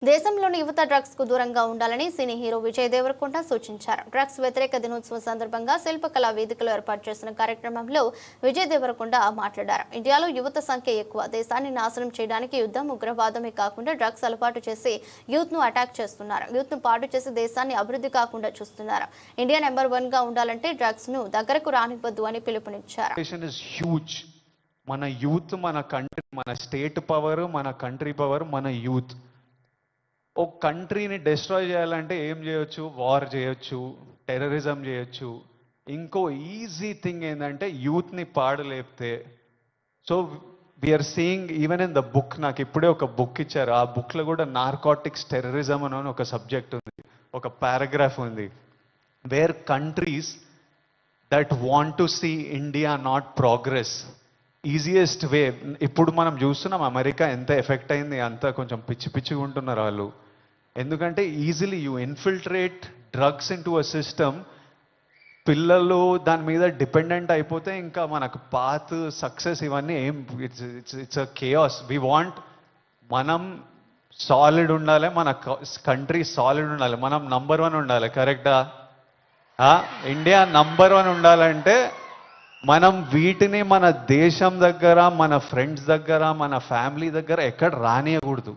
దేశంలోని యువత డ్రగ్స్ కు దూరంగా ఉండాలని సినీ హీరో విజయ్ దేవరకొండ సూచించారు. డ్రగ్స్ వ్యతిరేక దినోత్సవం సందర్భంగా శిల్పకళా వేదికలో ఏర్పాటు చేసిన కార్యక్రమంలో విజయ్ దేవరకొండ మాట్లాడారు. ఇండియాలో యువత సంఖ్య ఎక్కువ. దేశాన్ని నాశనం చేయడానికి యుద్ధం, ఉగ్రవాదమే కాకుండా డ్రగ్స్ అలవాటు చేసి యూత్ ను అటాక్ చేస్తున్నారు. యూత్ ను పాడు చేసి దేశాన్ని అభివృద్ధి కాకుండా చూస్తున్నారు. ఇండియా నెంబర్ 1 గా ఉండాలంటే డ్రగ్స్ ను దగ్గరకు రానివ్వద్దు అని పిలుపునిచ్చారు. మన యూత్, మన కంట్రీ, మన స్టేట్ పవర్, మన కంట్రీ పవర్, మన యూత్. ఒక కంట్రీని డిస్ట్రాయ్ చేయాలంటే ఏం చేయొచ్చు? వార్ చేయొచ్చు, టెర్రరిజం చేయొచ్చు. ఇంకో ఈజీ థింగ్ ఏంటంటే యూత్ని పాడలేపితే. So we're seeing even in the book, నాకు ఇప్పుడే ఒక బుక్ ఇచ్చారు. ఆ బుక్లో కూడా నార్కోటిక్స్ టెర్రరిజం అని ఒక సబ్జెక్ట్ ఉంది, ఒక పారాగ్రాఫ్ ఉంది. Where countries that want to see India not progress, easiest way. ఇప్పుడు మనం చూస్తున్నాం అమెరికా ఎంత ఎఫెక్ట్ అయింది, అంతా కొంచెం పిచ్చిగా ఉంటున్నారు వాళ్ళు. ఎందుకంటే easily you infiltrate drugs in to a system. పిల్లలు దాని మీద డిపెండెంట్ అయిపోతే ఇంకా మనకు పాత్ సక్సెస్ ఇవన్నీ ఏం, it's a chaos. We want, మనం సాలిడ్ ఉండాలి, మన కంట్రీ సాలిడ్ ఉండాలి, మనం నంబర్ 1 ఉండాలి. కరెక్టా? ఇండియా నంబర్ 1 ఉండాలంటే మనం వీటిని మన దేశం దగ్గర, మన ఫ్రెండ్స్ దగ్గర, మన ఫ్యామిలీ దగ్గర ఎక్కడ రానియకూడదు.